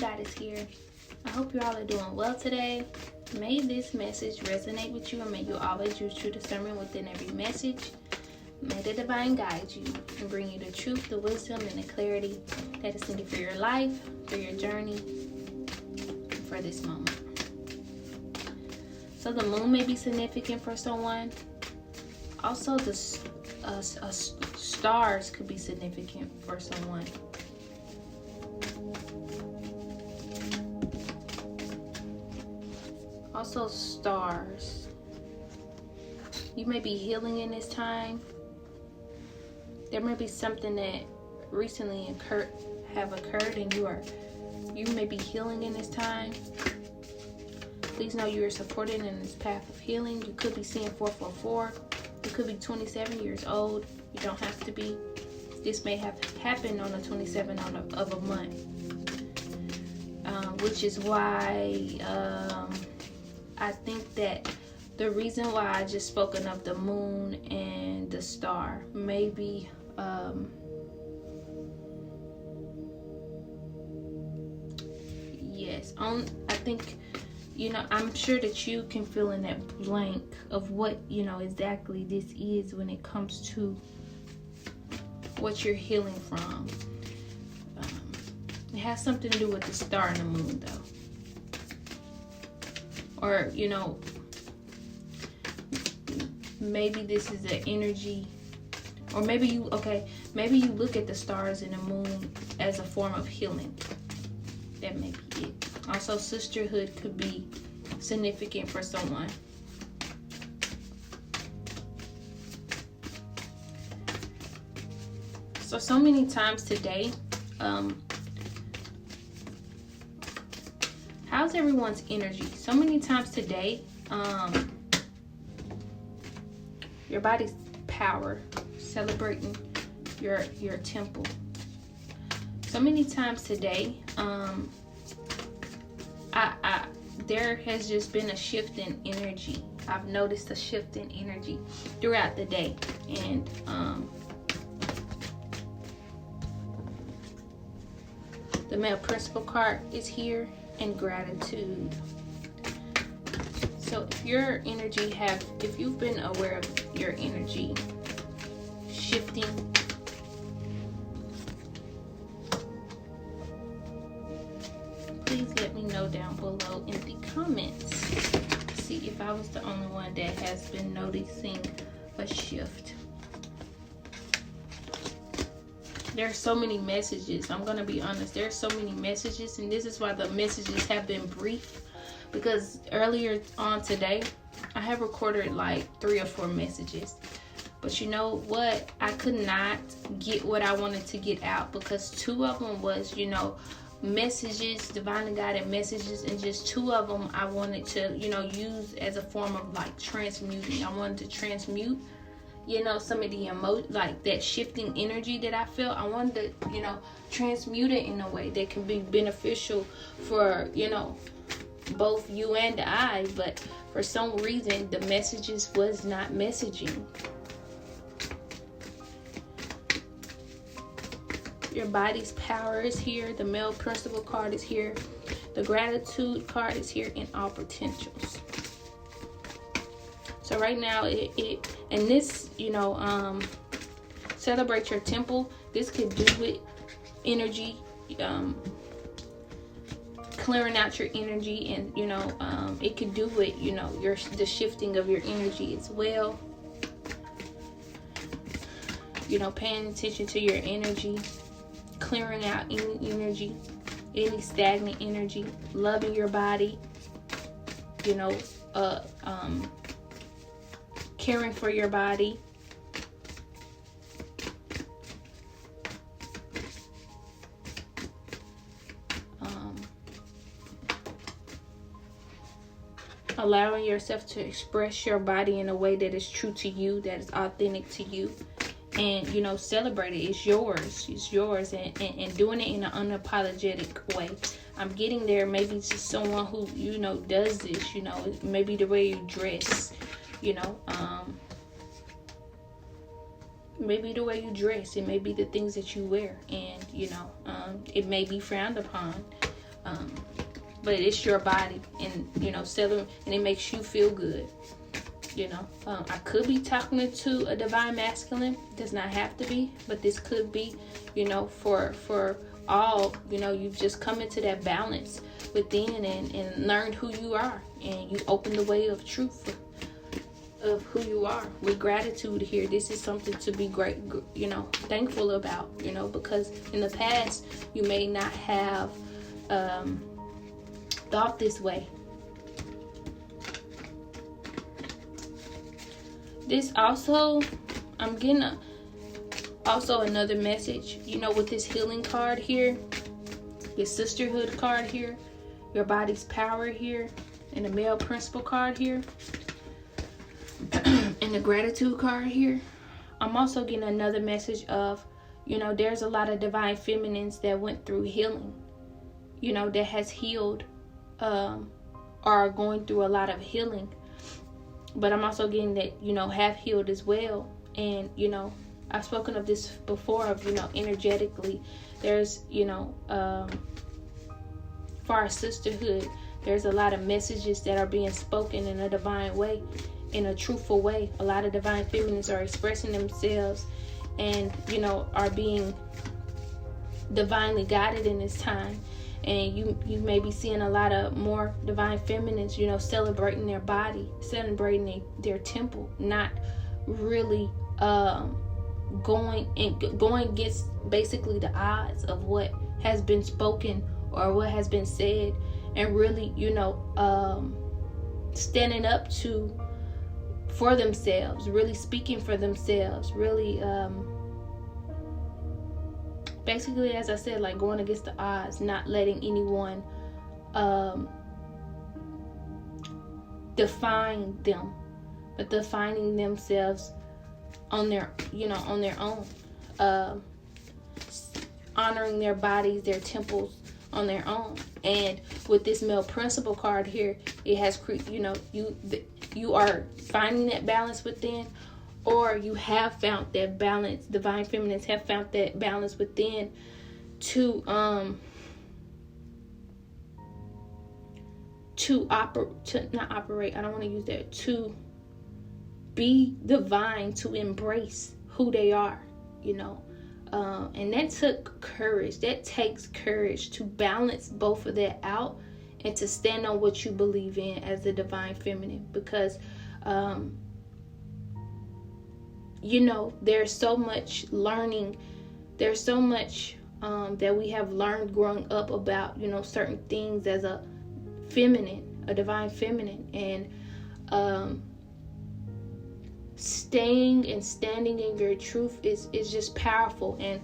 Goddess here. I hope you all are doing well today. May this message resonate with you, and may you always use true discernment within every message. May the divine guide you and bring you the truth, the wisdom, and the clarity that is needed for your life, for your journey, and for this moment. So the moon may be significant for someone. Also, the stars could be significant for someone. Also, stars. You may be healing in this time. There may be something that recently have occurred, and you may be healing in this time. Please know you are supported in this path of healing. You could be seeing 444. You could be 27 years old. You don't have to be. This may have happened on the 27th of a month, which is why I think that the reason why I just spoken of the moon and the star, maybe yes, I think, I'm sure that you can fill in that blank of what, exactly this is when it comes to what you're healing from. It has something to do with the star and the moon, though. Or, maybe this is an energy, or maybe you look at the stars and the moon as a form of healing. That may be it. Also, sisterhood could be significant for someone. So many times today, how's everyone's energy? So many times today, your body's power, celebrating your temple. So many times today, there has just been a shift in energy. I've noticed a shift in energy throughout the day, and the male principal card is here, and gratitude. So if your energy if you've been aware of your energy shifting, please let me know down below in the comments. See if I was the only one that has been noticing a shift. There's so many messages. I'm going to be honest. There's so many messages, and this is why the messages have been brief, because earlier on today, I have recorded like 3 or 4 messages. But you know what? I could not get what I wanted to get out, because 2 of them was, messages, divinely guided messages, and just 2 of them I wanted to, use as a form of like transmuting. I wanted to transmute, some of the like that shifting energy that I felt. I wanted to, transmute it in a way that can be beneficial for, both you and I. But for some reason, the messages was not messaging. Your body's power is here. The male principal card is here. The gratitude card is here, in all potentials. So right now, and this, celebrate your temple. This could do with energy, clearing out your energy, and it could do with the shifting of your energy as well. Paying attention to your energy, clearing out any energy, any stagnant energy, loving your body, caring for your body. Allowing yourself to express your body in a way that is true to you, that is authentic to you. And celebrate it. It's yours, and doing it in an unapologetic way. I'm getting there. Maybe it's just someone who does this. Maybe the way you dress. Maybe the way you dress. It may be the things that you wear, and it may be frowned upon. But it's your body, and and it makes you feel good. I could be talking to a divine masculine. It does not have to be, but this could be, for all. You've just come into that balance within and learned who you are, and you open the way of truth of who you are with gratitude here. This is something to be great, thankful about, because in the past you may not have thought this way. This also, I'm getting also another message, with this healing card here, this sisterhood card here, your body's power here, and the male principle card here, and the gratitude card here. I'm also getting another message of, there's a lot of divine feminines that went through healing, that has healed, are going through a lot of healing. But I'm also getting that, have healed as well. And, I've spoken of this before of, energetically, there's, for our sisterhood, there's a lot of messages that are being spoken in a divine way, in a truthful way. A lot of divine feminines are expressing themselves and, are being divinely guided in this time. And you may be seeing a lot of more divine feminines, celebrating their body, celebrating their temple, not really going against basically the odds of what has been spoken or what has been said, and really, standing up for themselves, really speaking for themselves, really basically, as I said, like going against the odds, not letting anyone define them, but defining themselves on their own, honoring their bodies, their temples on their own. And with this male principle card here, it has, you are finding that balance within, or you have found that balance. Divine feminines have found that balance within to be divine, to embrace who they are, and that took courage. That takes courage to balance both of that out and to stand on what you believe in as the divine feminine, because there's so much learning, there's so much that we have learned growing up about, certain things as a divine feminine, and staying and standing in your truth is just powerful. And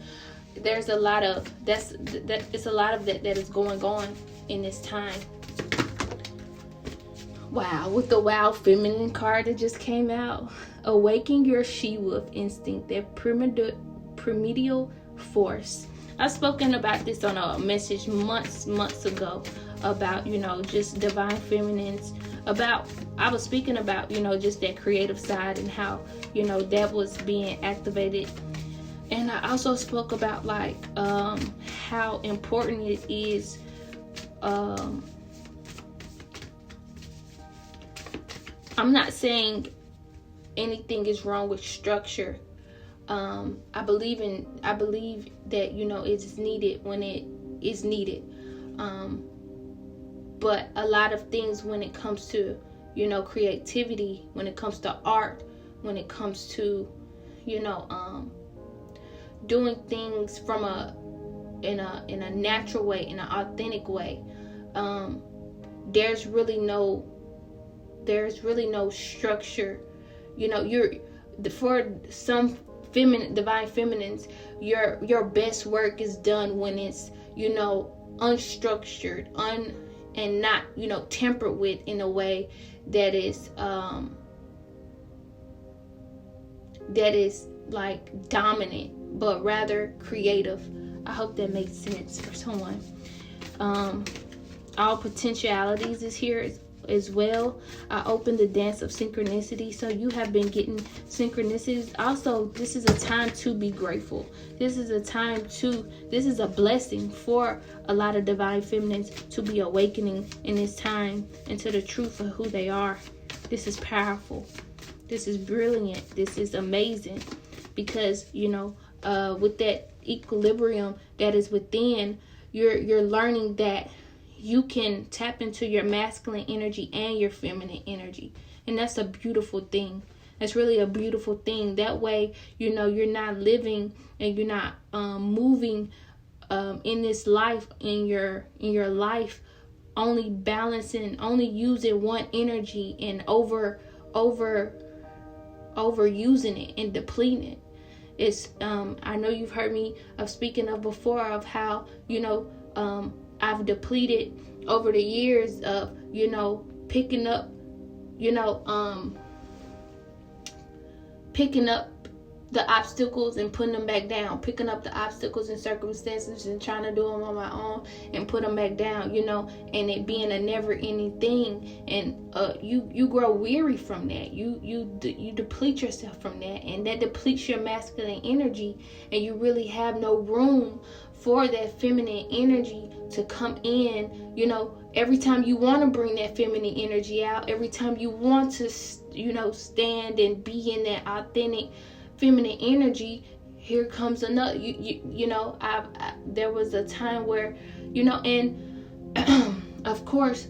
there's a lot of that is going on in this time. Wow, with the Wow Feminine card that just came out. Awaken your she-wolf instinct, that primordial force. I've spoken about this on a message months ago about, just divine feminines. I was speaking about, just that creative side and how, that was being activated. And I also spoke about how important it is I'm not saying anything is wrong with structure. I believe that, it's needed when it is needed. But a lot of things when it comes to, creativity, when it comes to art, when it comes to, doing things in a natural way, in an authentic way, there's really no structure. For some divine feminines, your best work is done when it's, unstructured, and not, tempered with in a way that is like dominant, but rather creative. I hope that makes sense for someone. All potentialities is here as well. I opened the dance of synchronicity. So you have been getting synchronicities. Also, this is a time to be grateful. This is a blessing for a lot of divine feminines to be awakening in this time into the truth of who they are. This is powerful. This is brilliant. This is amazing, because with that equilibrium that is within, you're learning that you can tap into your masculine energy and your feminine energy, and that's a beautiful thing. That's really a beautiful thing. That way, you're not living and you're not moving in this life, in your life, only using one energy and overusing it and depleting it. It's I know you've heard me speaking of before of how I've depleted over the years of picking up the obstacles and putting them back down, picking up the obstacles and circumstances and trying to do them on my own and put them back down, and it being a never ending thing. And you grow weary from that. You deplete yourself from that, and that depletes your masculine energy, and you really have no room for that feminine energy to come in. Every time you want to bring that feminine energy out, every time you want to stand and be in that authentic feminine energy, here comes another. There was a time where and of course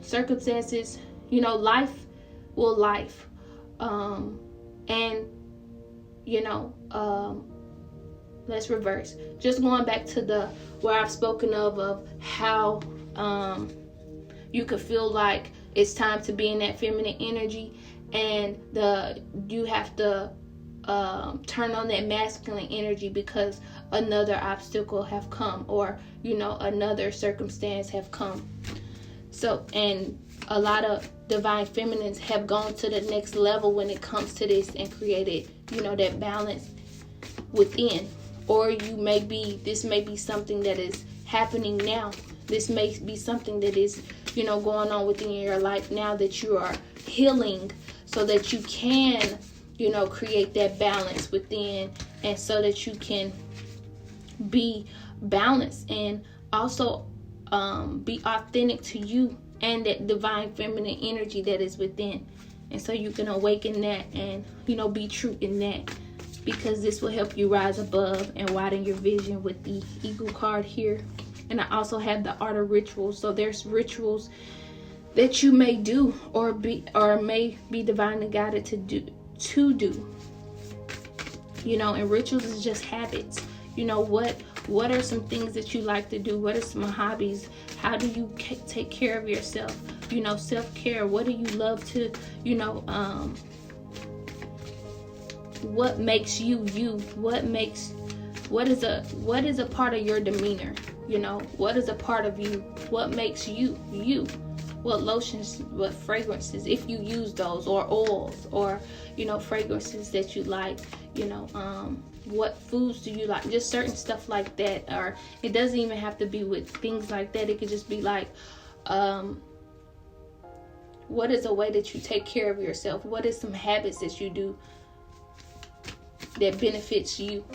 circumstances, life will life, and let's reverse. Just going back to where I've spoken of how you could feel like it's time to be in that feminine energy, and you have to turn on that masculine energy because another obstacle have come, or another circumstance have come. So, and a lot of divine feminines have gone to the next level when it comes to this and created that balance within. Or this may be something that is happening now. This may be something that is going on within your life now that you are healing, so that you can create that balance within, and so that you can be balanced and also be authentic to you and that divine feminine energy that is within. And so you can awaken that and be true in that, because this will help you rise above and widen your vision with the Eagle card here. And I also have the art of rituals. So there's rituals that you may do or may be divinely guided to do. And rituals is just habits. What are some things that you like to do? What are some hobbies? How do you take care of yourself? Self-care. What do you love to what makes you you? What is a part of your demeanor? What is a part of you? What makes you you? What lotions, what fragrances, if you use those, or oils, or fragrances that you like, what foods do you like? Just certain stuff like that. Or it doesn't even have to be with things like that. It could just be like, what is a way that you take care of yourself? What is some habits that you do that benefits you?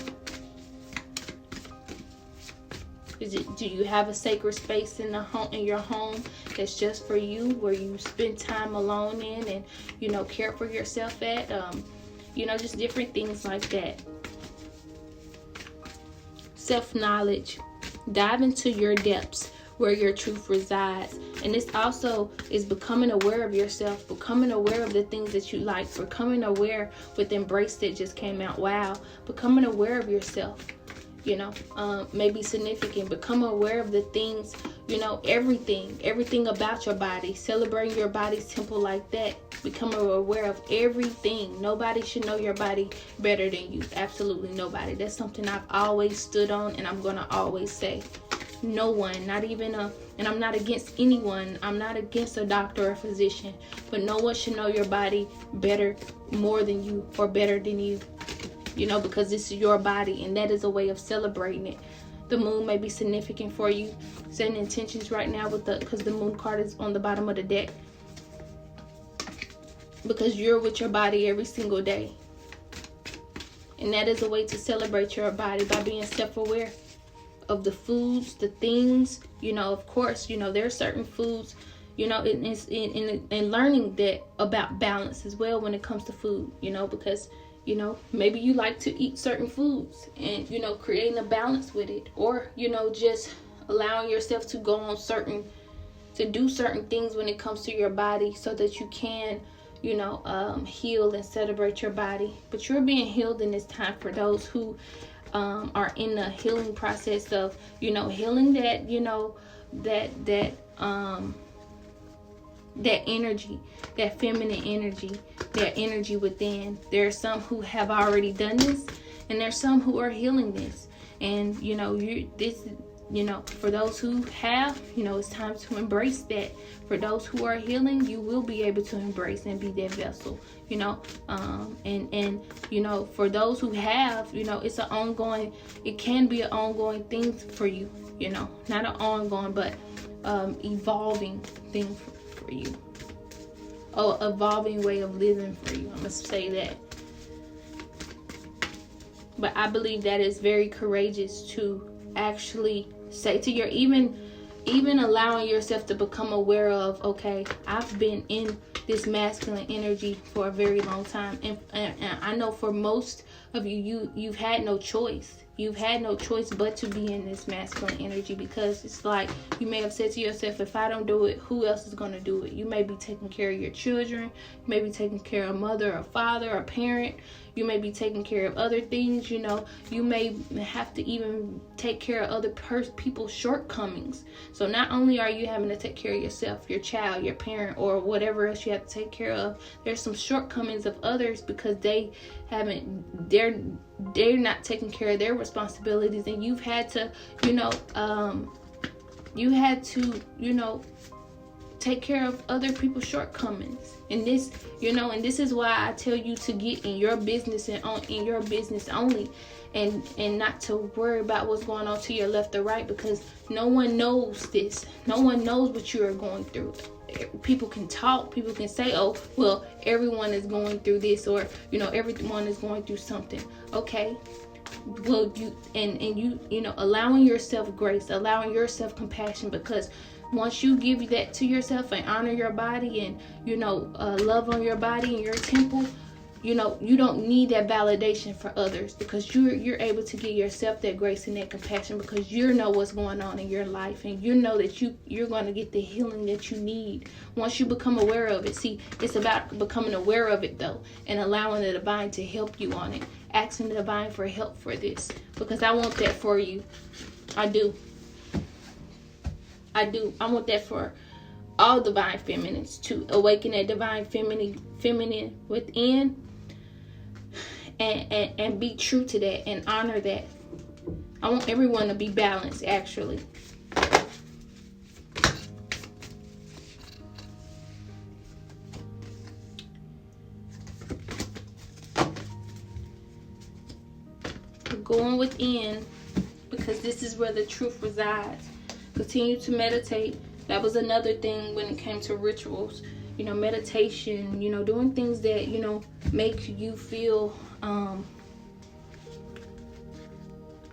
Do you have a sacred space in your home that's just for you, where you spend time alone in and care for yourself at? Just different things like that. Self-knowledge. Dive into your depths where your truth resides. And this also is becoming aware of yourself, becoming aware of the things that you like, becoming aware with Embrace that just came out. Wow. Becoming aware of yourself. May be significant. Become aware of the things, everything about your body. Celebrating your body's temple like that. Become aware of everything. Nobody should know your body better than you. Absolutely nobody. That's something I've always stood on, and I'm going to always say. No one, not even and I'm not against anyone. I'm not against a doctor or a physician, but no one should know your body better, more than you, or better than you. Because this is your body, and that is a way of celebrating it. The moon may be significant for you. Setting intentions right now because the moon card is on the bottom of the deck. because you're with your body every single day. And that is a way to celebrate your body, by being self-aware of the foods, the things, of course, there are certain foods, and learning that about balance as well when it comes to food, because, maybe you like to eat certain foods and, creating a balance with it, or, just allowing yourself to go on to do certain things when it comes to your body so that you can, heal and celebrate your body. But you're being healed in this time for those who are in the healing process of, healing that, that energy, that feminine energy, that energy within. There are some who have already done this, and there's some who are healing this. And, for those who have, it's time to embrace that. For those who are healing, you will be able to embrace and be that vessel, and for those who have, it can be an ongoing thing for you, not an ongoing, but evolving thing for you. Evolving way of living for you. I must say that. But I believe that is very courageous to actually say to your, even allowing yourself to become aware of, okay, I've been in this masculine energy for a very long time, and I know for most of you've had no choice. You've had no choice but to be in this masculine energy, because it's like you may have said to yourself, if I don't do it, who else is going to do it? You may be taking care of your children. You may be taking care of a mother or father or parent. You may be taking care of other things. You may have to even take care of other people's shortcomings. So not only are you having to take care of yourself, your child, your parent, or whatever else you have to take care of, there's some shortcomings of others because they're not taking care of their responsibilities, and you've had to, take care of other people's shortcomings. And this, and this is why I tell you to get in your business and in your business only, and not to worry about what's going on to your left or right, because no one knows this. No one knows what you are going through. People can talk, people can say, oh, well, everyone is going through this, or, everyone is going through something. Okay. Well, you allowing yourself grace, allowing yourself compassion, because once you give that to yourself and honor your body and, love on your body and your temple, you don't need that validation for others, because you're able to give yourself that grace and that compassion, because you know what's going on in your life, and you know that you're going to get the healing that you need once you become aware of it. See, it's about becoming aware of it though, and allowing the divine to help you on it, asking the divine for help for this, because I want that for you. I do. I want that for all divine feminines, to awaken that divine feminine within, and be true to that and honor that. I want everyone to be balanced, actually. Going within, because this is where the truth resides. Continue to meditate. That was another thing when it came to rituals. Meditation, doing things that, make you feel, that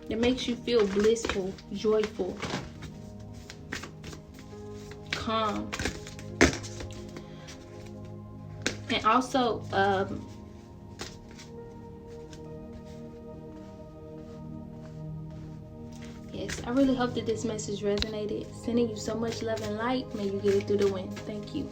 makes you feel blissful, joyful, calm. And also, yes, I really hope that this message resonated. Sending you so much love and light. May you get it through the wind. Thank you.